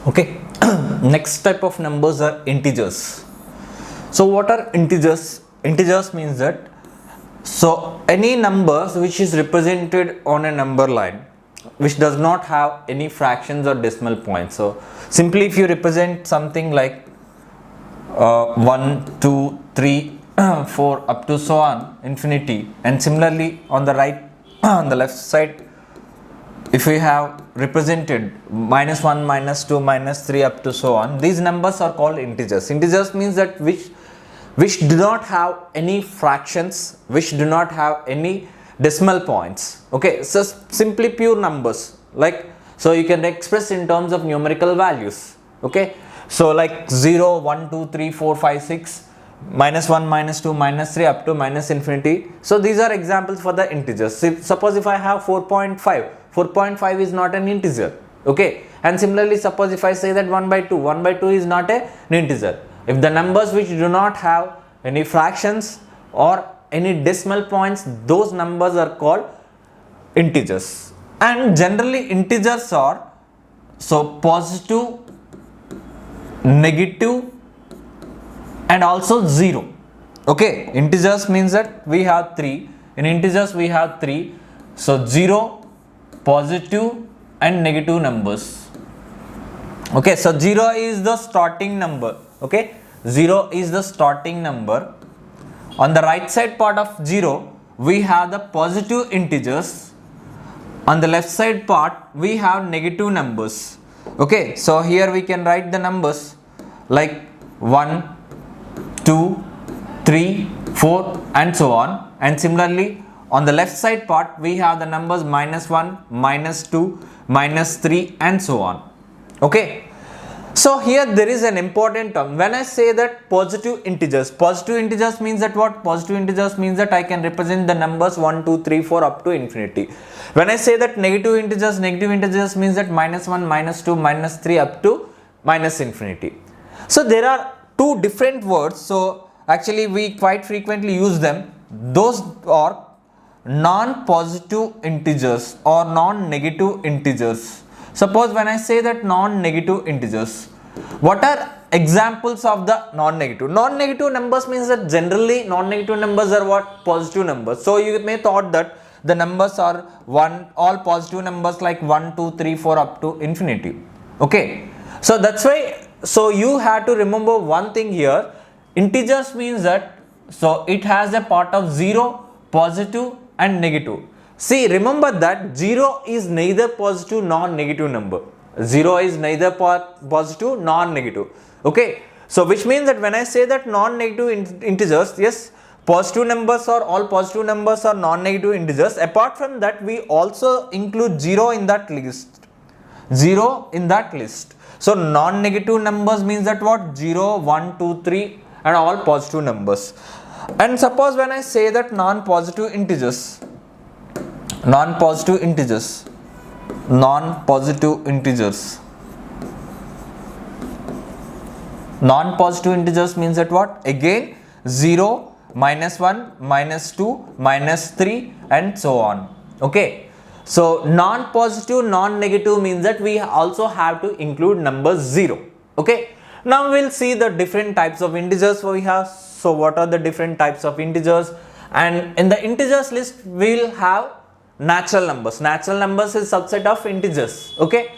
Okay. Next type of numbers are integers. So what are integers? Integers means that any numbers which is represented on a number line which does not have any fractions or decimal points. So simply if you represent something like 1, 2, 3, 4 up to so on infinity, and similarly on the right on the left side if we have represented -1, -2, -3 up to so on, these numbers are called integers. Integers means that which do not have any fractions, which do not have any decimal points. Okay, so simply pure numbers, like, so you can express in terms of numerical values. Okay, so like 0, 1, 2, 3, 4, 5, 6, -1, -2, -3 up to minus infinity. So these are examples for the integers. Suppose if I have 4.5 is not an integer. Okay, and similarly suppose if I say that 1/2 is not an integer. If the numbers which do not have any fractions or any decimal points, those numbers are called integers. And generally integers are positive, negative and also 0. Okay, integers means that we have 3. In integers we have 3. So 0, positive and negative numbers. Okay, so 0 is the starting number. Okay, 0 is the starting number. On the right side part of 0 we have the positive integers. On the left side part we have negative numbers. Okay, so here we can write the numbers like 1, 2, 3, 4 and so on. And similarly on the left side part we have the numbers -1, -2, -3 and so on. Okay, so here there is an important term. When I say that positive integers means that what? Positive integers means that I can represent the numbers 1, 2, 3, 4 up to infinity. When I say that negative integers means that -1, -2, -3 up to minus infinity. So there are two different words. So actually we quite frequently use them. Those are non-positive integers or non-negative integers. Suppose when I say that non-negative integers, what are examples of the non-negative? Non-negative numbers means that generally non-negative numbers are what? Positive numbers. So you may thought that the numbers are all positive numbers like 1, 2, 3, 4 up to infinity. Okay, so that's why, so you have to remember one thing here. Integers means that it has a part of 0, positive and negative. See, remember that 0 is neither positive nor negative number. 0 is neither positive nor negative. Okay, so which means that when I say that non-negative integers, yes, positive numbers or all positive numbers are non-negative integers. Apart from that, we also include 0 in that list. 0 in that list. So non-negative numbers means that what? 0, 1, 2, 3 and all positive numbers. And suppose when I say that non-positive integers means that what? Again 0, -1, -2, -3 and so on. Okay, so non-positive, non-negative means that we also have to include number 0. Okay, now we'll see the different types of integers we have. So what are the different types of integers? And in the integers list we'll have natural numbers. Natural numbers is subset of integers. Okay,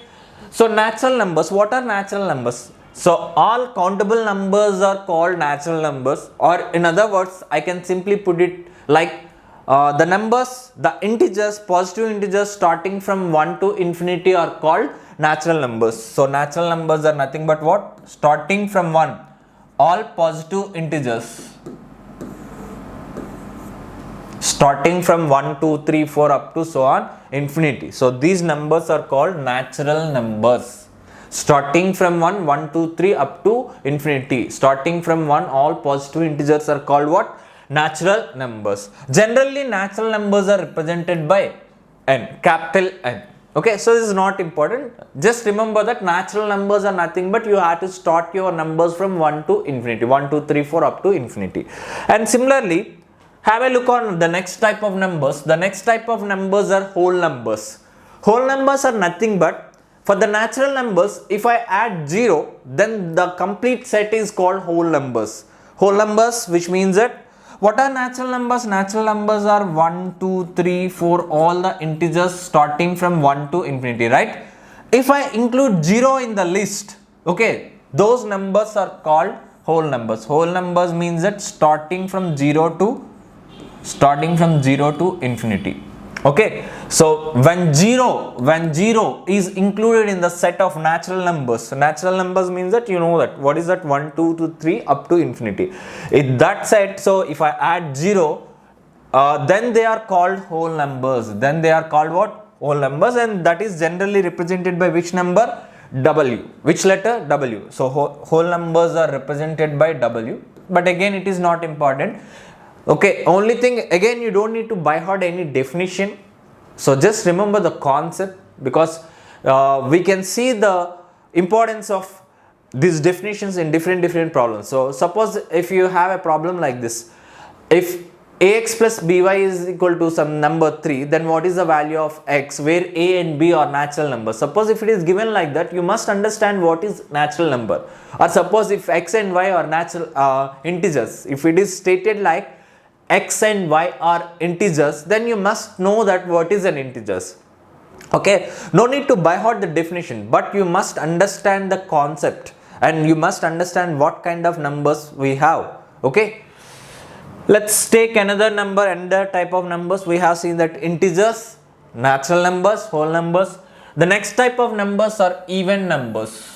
so natural numbers, what are natural numbers? So all countable numbers are called natural numbers, or in other words I can simply put it like the numbers, the integers, positive integers starting from 1 to infinity are called natural numbers. So natural numbers are nothing but what? Starting from 1, all positive integers starting from 1, 2, 3, 4 up to so on infinity. So these numbers are called natural numbers. Starting from 1, 1, 2, 3 up to infinity. Starting from 1, all positive integers are called what? Natural numbers. Generally natural numbers are represented by n, capital N. Okay, so this is not important. Just remember that natural numbers are nothing but you have to start your numbers from 1 to infinity. 1, 2, 3, 4 up to infinity. And similarly, have a look on the next type of numbers. The next type of numbers are whole numbers. Whole numbers are nothing but, for the natural numbers, if I add 0, then the complete set is called whole numbers. Whole numbers, which means that what are natural numbers? Natural numbers are 1, 2, 3, 4, all the integers starting from 1 to infinity, right? If I include 0 in the list, okay, those numbers are called whole numbers. Whole numbers means that starting from 0 to infinity. Okay, so when 0 is included in the set of natural numbers, so natural numbers means that you know that what is that 1, 2 to 3 up to infinity. In that set, so if I add 0, then they are called whole numbers. Then they are called what? Whole numbers, and that is generally represented by which number? W. Which letter? W. So whole numbers are represented by W, but again it is not important. Okay, only thing, again you don't need to by heart any definition, so just remember the concept, because we can see the importance of these definitions in different problems. So suppose if you have a problem like this, if ax plus by is equal to some number 3, then what is the value of x, where a and b are natural numbers? Suppose if it is given like that, you must understand what is natural number. Or suppose if x and y are natural integers, if it is stated like x and y are integers, then you must know that what is an integers. Okay, no need to by heart the definition, but you must understand the concept and you must understand what kind of numbers we have. Okay, let's take another type of numbers. We have seen that integers, natural numbers, whole numbers. The next type of numbers are even numbers.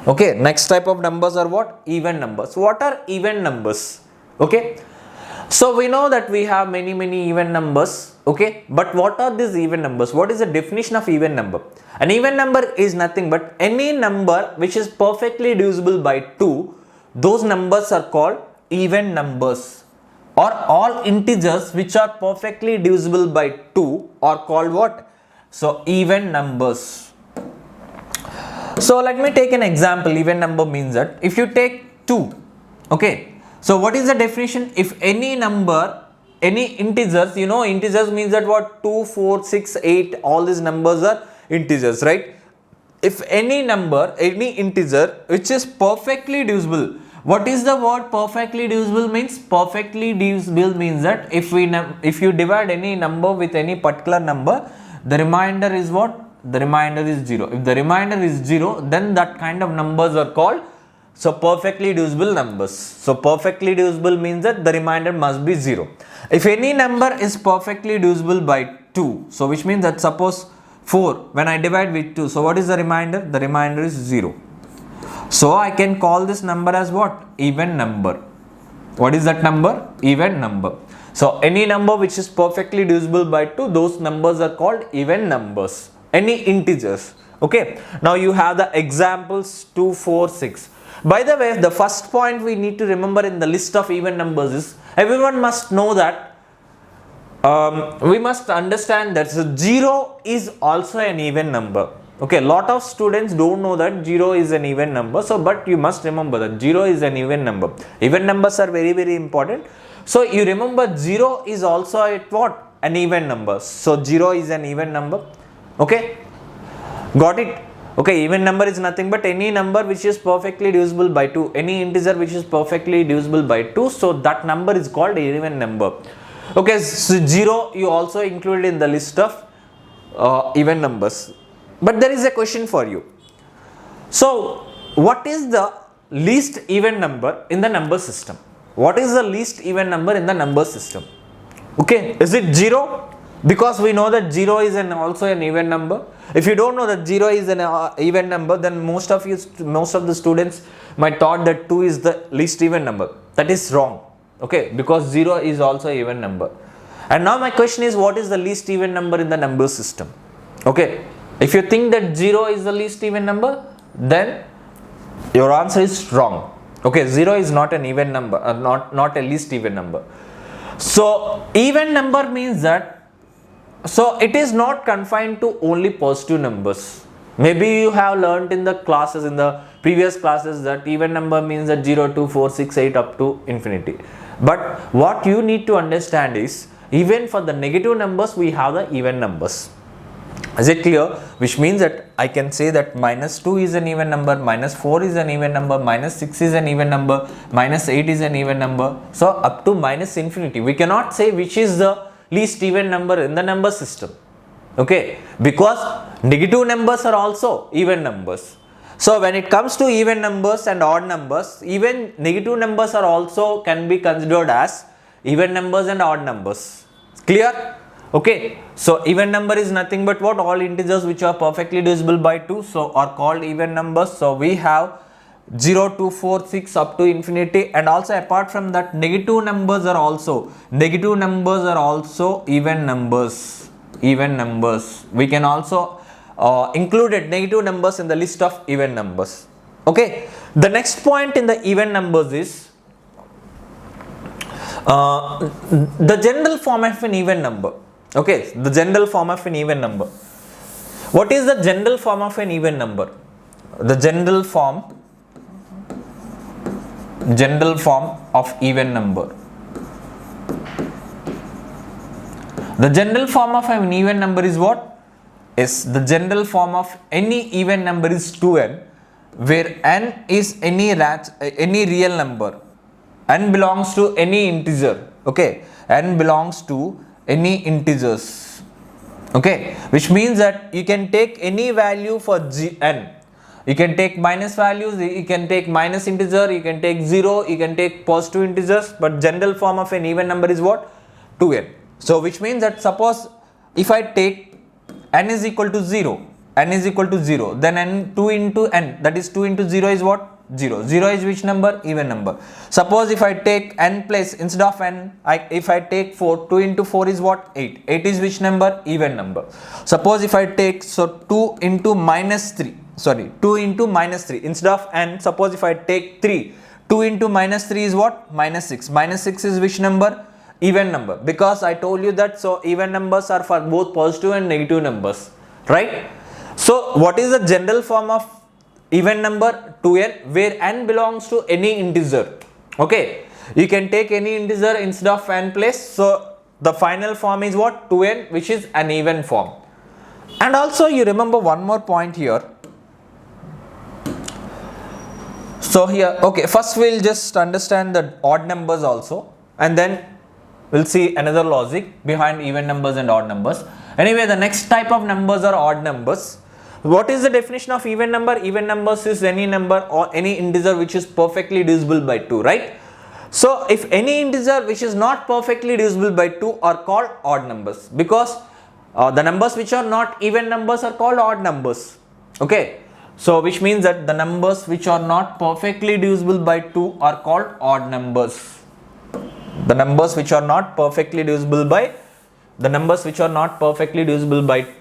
Okay, next type of numbers are what? Even numbers. What are even numbers? Okay, so we know that we have many even numbers. Okay, but what are these even numbers? What is the definition of even number? An even number is nothing but any number which is perfectly divisible by 2. Those numbers are called even numbers. Or all integers which are perfectly divisible by 2 are called what? So even numbers. So let me take an example. Even number means that if you take 2, okay, so what is the definition? If any number, any integers, you know integers means that what? 2, 4, 6, 8, all these numbers are integers, right? If any number, any integer which is perfectly divisible. What is the word perfectly divisible means? Perfectly divisible means that if you divide any number with any particular number, the remainder is what? The remainder is 0. If the remainder is 0, then that kind of numbers are called perfectly divisible numbers. So perfectly divisible means that the remainder must be 0. If any number is perfectly divisible by 2, so which means that suppose 4, when I divide with 2, so what is the remainder? The remainder is 0. So I can call this number as what? Even number. What is that number? Even number. So any number which is perfectly divisible by 2, those numbers are called even numbers. Any integers. Okay. Now you have the examples 2, 4, 6. By the way, the first point we need to remember in the list of even numbers is everyone must know that we must understand that 0 is also an even number. Okay, lot of students don't know that 0 is an even number. So, but you must remember that 0 is an even number. Even numbers are very important. So, you remember 0 is also at what? An even number. So, 0 is an even number. Okay, got it? Okay, even number is nothing but any number which is perfectly divisible by 2. Any integer which is perfectly divisible by 2. So, that number is called even number. Okay, so 0 you also included in the list of even numbers. But there is a question for you. So, what is the least even number in the number system? What is the least even number in the number system? Okay, is it 0? Because we know that 0 is also an even number. If you don't know that 0 is an even number, then most of the students might thought that 2 is the least even number. That is wrong. Okay, because 0 is also an even number. And now my question is, what is the least even number in the number system? Okay, if you think that 0 is the least even number, then your answer is wrong. Okay, 0 is not an even number, not a least even number. So even number means that, so it is not confined to only positive numbers. Maybe you have learnt in the classes, in the previous classes, that even number means that 0, 2, 4, 6, 8 up to infinity. But what you need to understand is, even for the negative numbers we have the even numbers. Is it clear? Which means that I can say that minus 2 is an even number, minus 4 is an even number, minus 6 is an even number, minus 8 is an even number. So up to minus infinity. We cannot say which is the least even number in the number system. Okay, because negative numbers are also even numbers. So when it comes to even numbers and odd numbers, even negative numbers are also can be considered as even numbers and odd numbers. Clear? Okay, so even number is nothing but what? All integers which are perfectly divisible by 2, so are called even numbers. So we have 0, 2, 4, 6 up to infinity, and also apart from that, negative numbers are also even numbers. Even numbers. We can also include negative numbers in the list of even numbers. Okay, the next point in the even numbers is the general form of an even number. Okay, the general form of an even number. What is the general form of an even number? The general form of even number. The general form of an even number is what? Is the general form of any even number is 2n, where n is any real number. N belongs to any integer. Okay, n belongs to any integers. Okay, which means that you can take any value for n. You can take minus values, you can take minus integer, you can take 0, you can take positive integers, but general form of an even number is what? 2n. So which means that suppose if I take n is equal to 0, then n 2 into n, that is 2 into 0 is what? 0. 0 is which number? Even number. Suppose if I take n place instead of n, if I take 4, 2 into 4 is what? 8. 8 is which number? Even number. Suppose if I take 2 into minus 3 instead of n, suppose if I take 3, 2 into minus 3 is what? Minus 6. Minus 6 is which number? Even number, because I told you that so even numbers are for both positive and negative numbers, right? So what is the general form of even number? 2n, where n belongs to any integer. Okay, you can take any integer instead of n place, so the final form is what? 2n, which is an even form. And also you remember one more point here. So here, okay, first we'll just understand the odd numbers also, and then we'll see another logic behind even numbers and odd numbers. Anyway, the next type of numbers are odd numbers. What is the definition of even number? Even numbers is any number or any integer which is perfectly divisible by 2, right? So if any integer which is not perfectly divisible by 2 are called odd numbers, because the numbers which are not even numbers are called odd numbers. Okay, so which means that the numbers which are not perfectly divisible by 2 are called odd numbers. The numbers which are not perfectly divisible by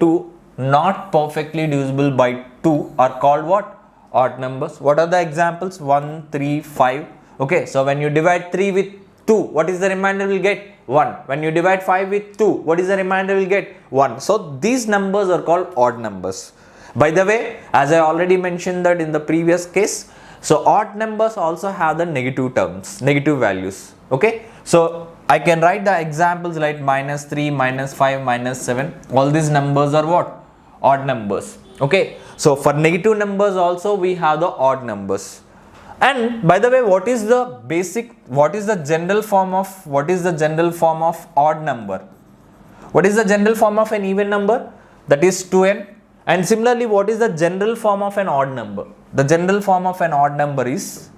2, are called what? Odd numbers. What are the examples? 1, 3, 5. Okay, so when you divide 3 with 2, what is the remainder will get? 1. When you divide 5 with 2, what is the remainder will get? 1. So these numbers are called odd numbers. By the way, as I already mentioned that in the previous case, so odd numbers also have the negative terms, negative values. Okay, so I can write the examples like minus 3, minus 5, minus 7. All these numbers are what? Odd numbers. Okay, so for negative numbers also we have the odd numbers. And by the way, what is the general form of odd number? What is the general form of an even number? That is 2n. And similarly, what is the general form of an odd number? The general form of an odd number is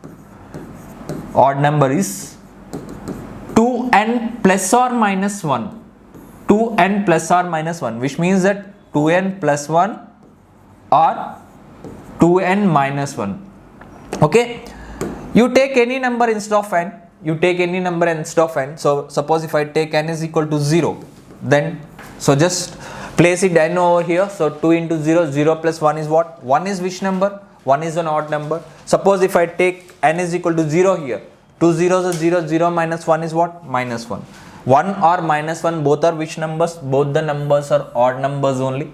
2n plus or minus 1. 2n plus or minus 1, which means that 2n plus 1 or 2n minus 1. Okay, you take any number instead of n. So suppose if I take n is equal to 0, then so just place it n over here. So 2 into 0, 0 plus 1 is what? 1 is which number? 1 is an odd number. Suppose if I take n is equal to 0 here, 2 zeros are 0, 0 minus 1 is what? Minus 1. 1 or minus 1, both are which numbers? Both the numbers are odd numbers only.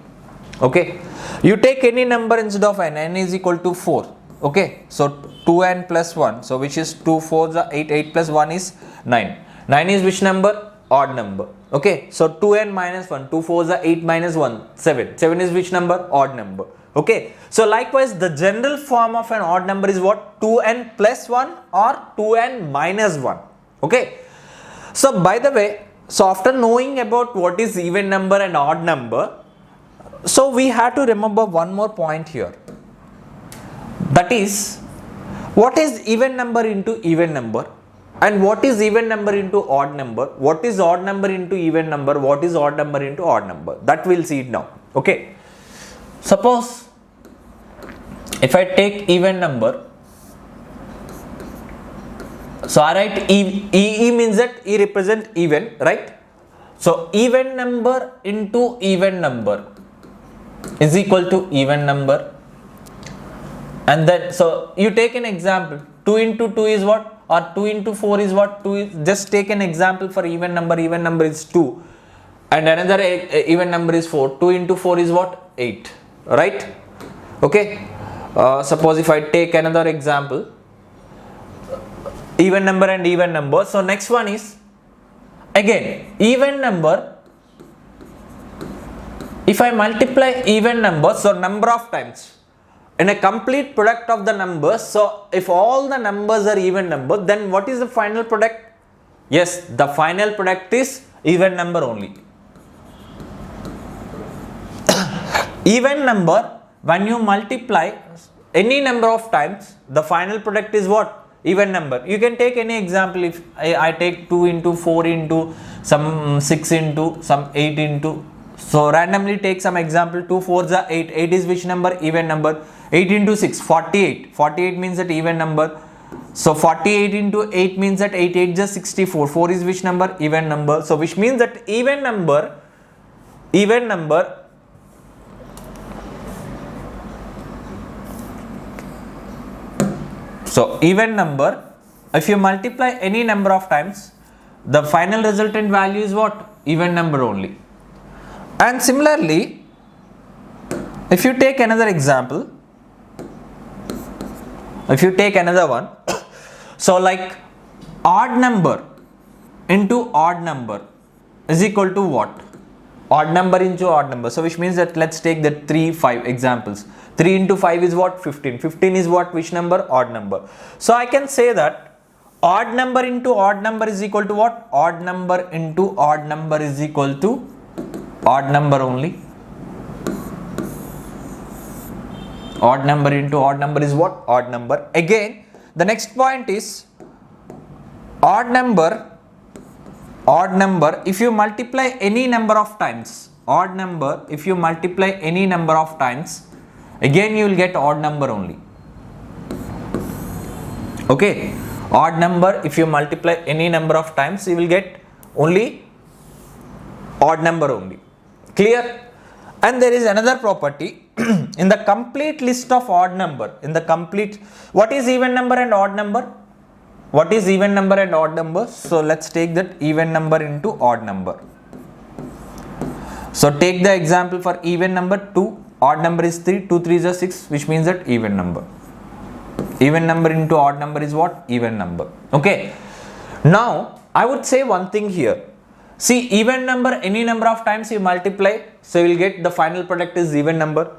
Okay, you take any number instead of n is equal to 4. Okay, so 2n plus 1, so which is 2 4s are 8, 8 plus 1 is 9. 9 is which number? Odd number. Okay, so 2n minus 1, 2 4s are 8 minus 1, 7. 7 is which number? Odd number. Okay, so likewise the general form of an odd number is what? 2n plus 1 or 2n minus 1. Okay, so by the way, so after knowing about what is even number and odd number, so we have to remember one more point here. That is, what is even number into even number? And what is even number into odd number? What is odd number into even number? What is odd number into odd number? That we'll see it now. Okay. Suppose if I take even number, so I write E means that E represent even, right? So even number into even number is equal to even number. And then, so you take an example, 2 into 2 is what? Or 2 into 4 is what? 2 is, just take an example for even number is 2 and another even number is 4. 2 into 4 is what? 8, right? Okay, suppose if I take another example, even number and even number. So next one is again even number. If I multiply even number, so number of times in a complete product of the numbers, so if all the numbers are even number, then what is the final product? Yes, the final product is even number only. Even number, when you multiply any number of times, the final product is what? Even number. You can take any example. If I take 2 into 4 into some 6 into some 8 into, so randomly take some example. 2 4s are 8. 8 is which number? Even number. 8 into 6, 48. 48 means that even number. So 48 into 8 means that 8 8 is 64. 4 is which number? Even number. So which means that even number. So even number, if you multiply any number of times, the final resultant value is what? Even number only. And similarly, if you take another example, if you take another one, so like odd number into odd number is equal to what? Odd number into odd number. So which means that let's take the 3, 5 examples. 3 into 5 is what? 15. 15 is what? Which number? Odd number. So I can say that odd number into odd number is equal to what? Odd number into odd number is equal to odd number only. Odd number into odd number is what? Odd number. Again, the next point is odd number, if you multiply any number of times, odd number, if you multiply any number of times, again you will get odd number only. Okay, odd number, if you multiply any number of times, you will get only odd number only. Clear? And there is another property in the complete list of odd number, in the complete, what is even number and odd number? What is even number and odd number? So let's take that even number into odd number. So take the example for even number 2, odd number is 3, 2 3s are 6, which means that even number. Even number into odd number is what? Even number. Okay. Now I would say one thing here. See, even number, any number of times you multiply, so you will get the final product is even number.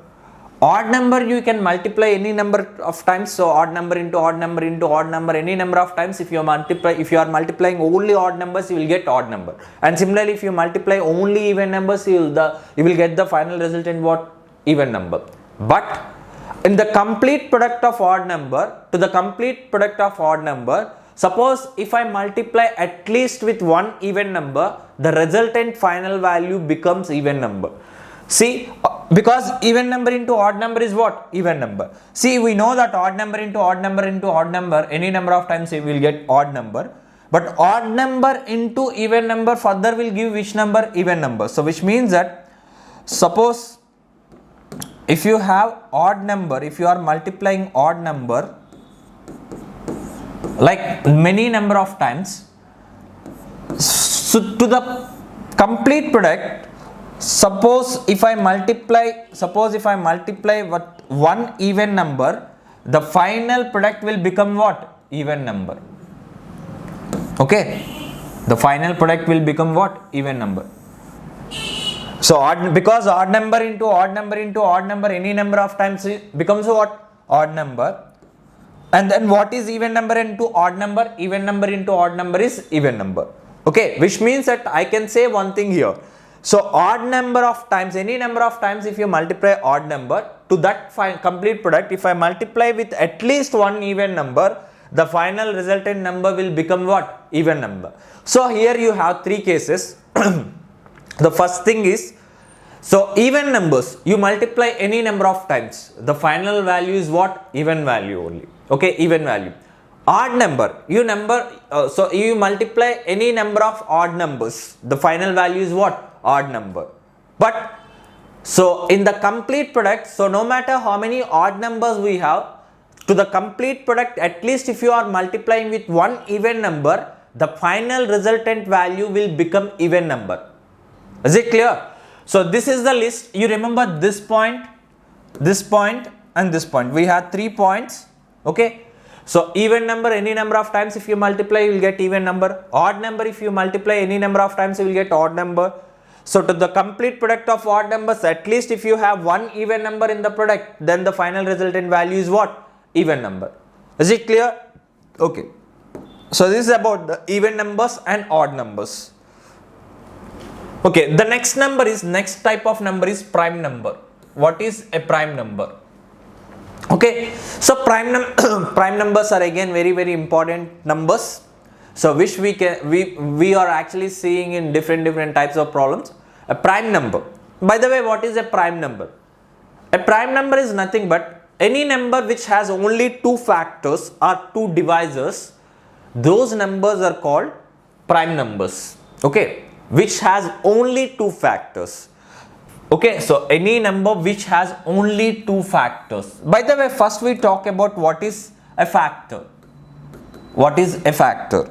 Odd number, you can multiply any number of times, so odd number into odd number into odd number, any number of times. If you are multiplying only odd numbers, you will get odd number. And similarly, if you multiply only even numbers, you will get the final result in what? Even number. But in the complete product of odd number to the complete product of odd number, suppose if I multiply at least with one even number, the resultant final value becomes even number. See, because even number into odd number is what? Even number. See, we know that odd number into odd number into odd number, any number of times we will get odd number. But odd number into even number further will give which number? Even number. So which means that suppose if you have odd number, if you are multiplying odd number like many number of times, so to the complete product, suppose if I multiply what one even number, the final product will become what? Even number. Okay. The final product will become what? Even number. So because odd number into odd number into odd number any number of times becomes what? Odd number. And then what is even number into odd number? Even number into odd number is even number. Okay, which means that I can say one thing here. So odd number of times, any number of times if you multiply odd number to that complete product, if I multiply with at least one even number, the final resultant number will become what? Even number. So here you have three cases. The first thing is, so even numbers, you multiply any number of times, the final value is what? Even value only. Okay, even value. Odd number, so you multiply any number of odd numbers, the final value is what? Odd number. But so in the complete product, so no matter how many odd numbers we have, to the complete product, at least if you are multiplying with one even number, the final resultant value will become even number. Is it clear? So this is the list. You remember this point and this point. We have 3 points. Okay. So even number, any number of times if you multiply, you will get even number. Odd number, if you multiply any number of times, you will get odd number. So to the complete product of odd numbers, at least if you have one even number in the product, then the final resultant value is what? Even number. Is it clear? Okay. So this is about the even numbers and odd numbers. Okay, the next type of number is prime number. What is a prime number? Okay, so prime numbers are again very important numbers. So which we are actually seeing in different types of problems. A prime number. By the way, what is a prime number? A prime number is nothing but any number which has only two factors or two divisors. Those numbers are called prime numbers. Okay, which has only two factors. Okay, so any number which has only two factors. By the way, first we talk about what is a factor. What is a factor?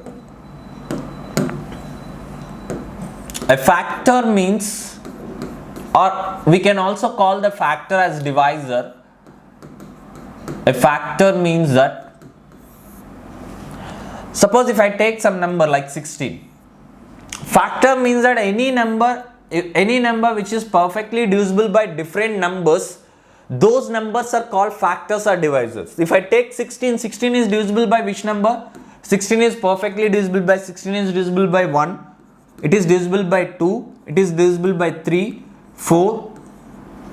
A factor means, or we can also call the factor as divisor. A factor means that, suppose if I take some number like 16. Factor means that any number which is perfectly divisible by different numbers, those numbers are called factors or divisors. If I take 16, 16 is divisible by which number? 16 is perfectly divisible by 16 is divisible by 1. It is divisible by 2. It is divisible by 3, 4.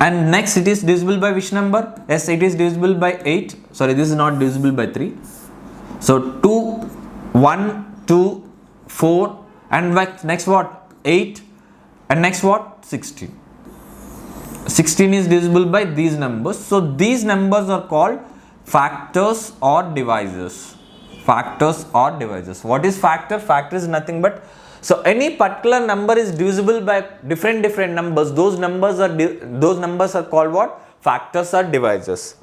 And next it is divisible by which number? Yes, it is divisible by 8. Sorry, this is not divisible by 3. So 2, 1, 2, 4. And next what? 8. And next what? 16. 16 is divisible by these numbers. So these numbers are called factors or divisors. Factors or divisors. What is factor? Factor is nothing but, so any particular number is divisible by different numbers. Those numbers are called what? Factors or divisors.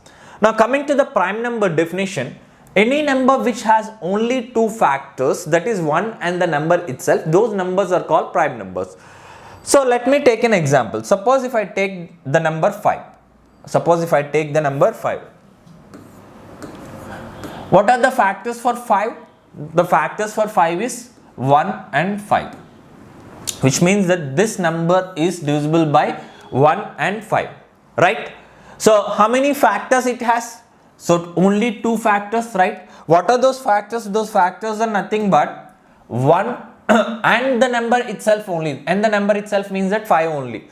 Now coming to the prime number definition, any number which has only two factors, that is 1 and the number itself, those numbers are called prime numbers. So let me take an example. Suppose if I take the number 5. What are the factors for 5? The factors for 5 is 1 and 5. Which means that this number is divisible by 1 and 5. Right? So how many factors it has? So only two factors, right? What are those factors? Those factors are nothing but 1 and the number itself only. And the number itself means that 5 only.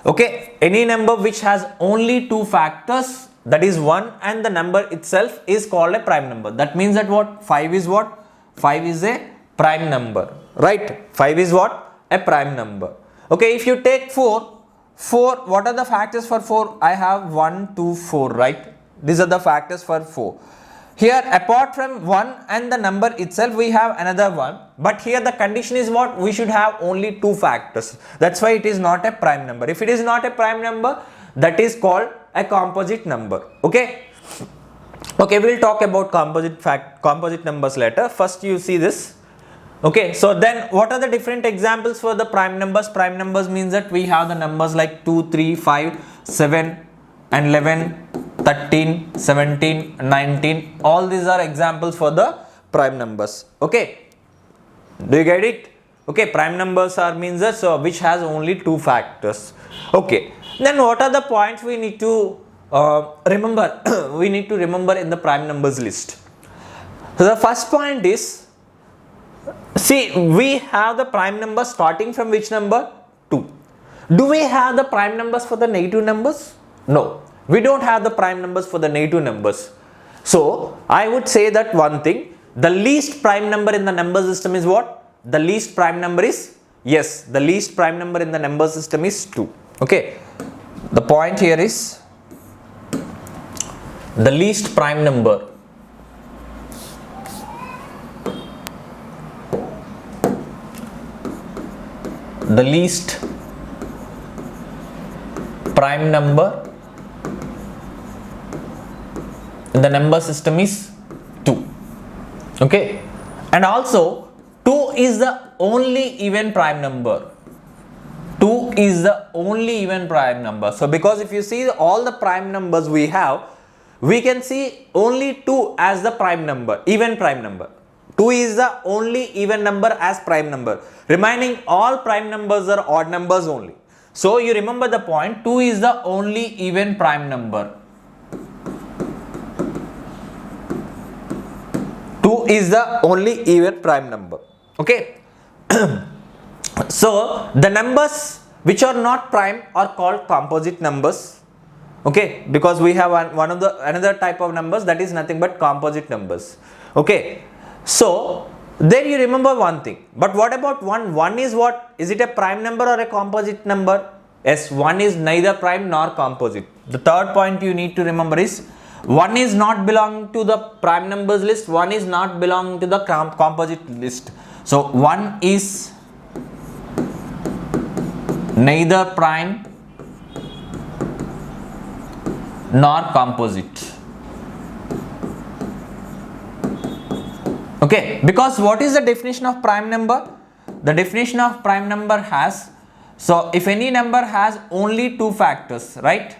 Okay, any number which has only two factors, that is 1 and the number itself, is called a prime number. That means that what? 5 is what? 5 is a prime number, right? 5 is what? A prime number. Okay, if you take 4, what are the factors for 4? I have 1, 2, 4, right? These are the factors for 4. Here, apart from 1 and the number itself, we have another one. But here the condition is what? We should have only two factors. That's why it is not a prime number. If it is not a prime number, that is called a composite number. Okay? Okay, we'll talk about composite numbers later. First you see this. Okay, so then what are the different examples for the prime numbers? Prime numbers means that we have the numbers like 2, 3, 5, 7 and 11, 13, 17, 19. All these are examples for the prime numbers. Okay, do you get it? Okay, prime numbers are means that so which has only two factors. Okay, then what are the points we need to remember? We need to remember in the prime numbers list. So the first point is, see, we have the prime number starting from which number? 2. Do we have the prime numbers for the negative numbers? No, we don't have the prime numbers for the negative numbers. So I would say that one thing, the least prime number in the number system is what? The least prime number is, yes, the least prime number in the number system is 2. Okay, the point here is the least prime number in the number system is 2. Okay, and also 2 is the only even prime number. 2 is the only even prime number. So because if you see all the prime numbers we have, we can see only 2 as the prime number, even prime number. 2 is the only even number as prime number. Remaining all prime numbers are odd numbers only. So you remember the point, 2 is the only even prime number. 2 is the only even prime number. Okay. So the numbers which are not prime are called composite numbers. Okay, because we have another type of numbers that is nothing but composite numbers. Okay, so then you remember one thing. But what about 1? 1 is what? Is it a prime number or a composite number? Yes, 1 is neither prime nor composite. The third point you need to remember is 1 is not belonging to the prime numbers list, 1 is not belonging to the composite list. So 1 is neither prime nor composite. Okay, because what is the definition of prime number? The definition of prime number has, so if any number has only two factors, right?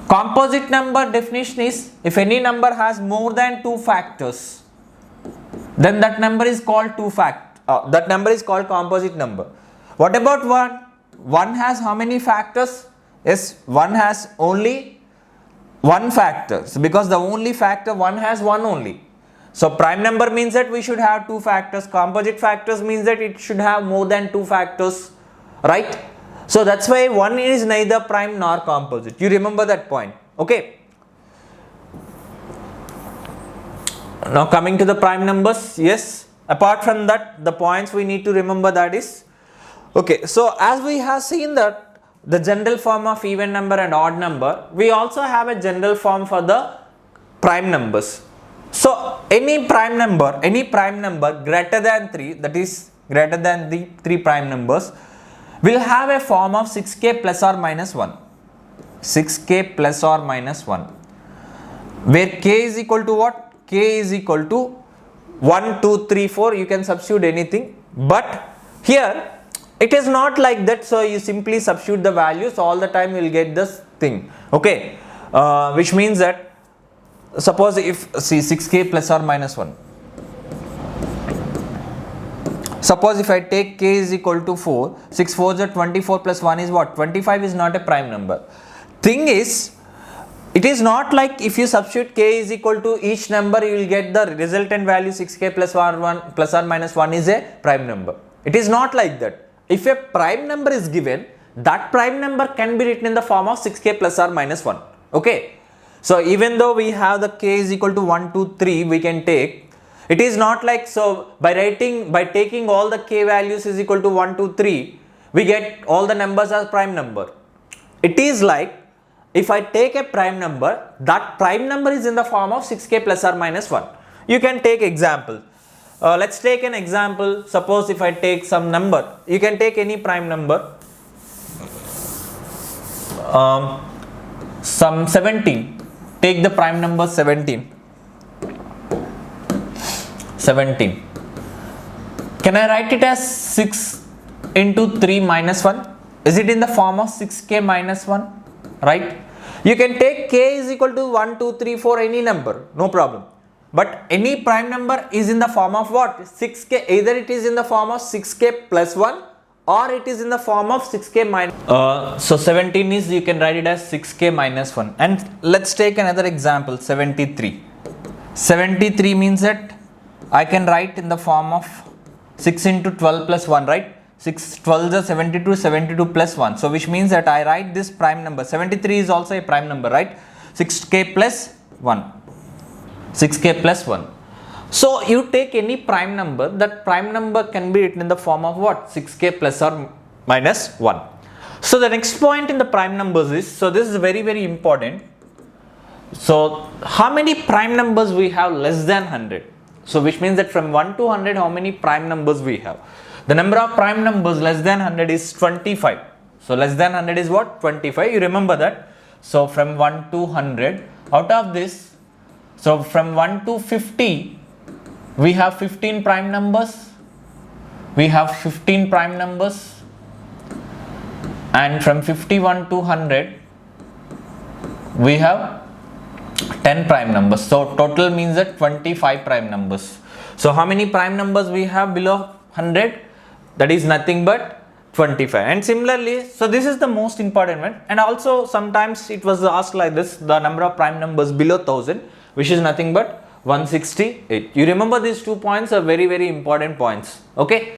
Composite number definition is if any number has more than two factors, then that number is called that number is called composite number. What about 1? 1 has how many factors? Yes, 1 has only one factor. So because the only factor 1 has 1 only. So prime number means that we should have two factors. Composite factors means that it should have more than two factors, right? So that's why 1 is neither prime nor composite. You remember that point. Okay. Now coming to the prime numbers, yes. Apart from that, the points we need to remember that is, okay, so as we have seen that the general form of even number and odd number, we also have a general form for the prime numbers. So any prime number greater than 3, that is greater than the 3 prime numbers, will have a form of 6k plus or minus 1. 6k plus or minus 1. Where k is equal to what? K is equal to 1, 2, 3, 4. You can substitute anything. But here it is not like that. So you simply substitute the values all the time, you will get this thing. Okay. Which means that suppose if see 6k plus or minus 1. Suppose if I take k is equal to 4, 6 4s are 24 plus 1 is what? 25 is not a prime number. Thing is, it is not like if you substitute k is equal to each number, you will get the resultant value 6k plus 1 plus or minus 1 is a prime number. It is not like that. If a prime number is given, that prime number can be written in the form of 6k plus or minus 1. Okay. So even though we have the k is equal to 1, 2, 3, we can take. It is not like so by taking all the k values is equal to 1, 2, 3, we get all the numbers as prime number. It is like if I take a prime number, that prime number is in the form of 6k plus or minus 1. You can take example. Let's take an example. Suppose if I take some number, you can take any prime number. Some 17. Take the prime number 17. 17. Can I write it as 6 into 3 minus 1? Is it in the form of 6k minus 1? Right? You can take k is equal to 1, 2, 3, 4, any number, no problem. but any prime number is in the form of what? 6k. Either it is in the form of 6k plus 1 or it is in the form of 6k minus. So 17 is, you can write it as 6k minus 1. And let's take another example, 73. 73 means that I can write in the form of 6 into 12 plus 1, right? 6 12 is 72, 72 plus 1. So which means that I write this prime number. 73 is also a prime number, right? 6k plus 1. 6k plus 1. So you take any prime number, that prime number can be written in the form of what? 6k plus or minus 1. So the next point in the prime numbers is, so this is very, very important. So how many prime numbers we have less than 100? So which means that from 1 to 100, how many prime numbers we have? The number of prime numbers less than 100 is 25. So less than 100 is what? 25. You remember that. So from 1 to 100, out of this, so from 1 to 50, we have 15 prime numbers. We have 15 prime numbers. And from 51 to 100, we have 10 prime numbers. So total means that 25 prime numbers. So how many prime numbers we have below 100? That is nothing but 25. And similarly, so this is the most important one. And also sometimes it was asked like this, the number of prime numbers below 1000, which is nothing but 168. You remember these 2 points are very, very important points. Okay.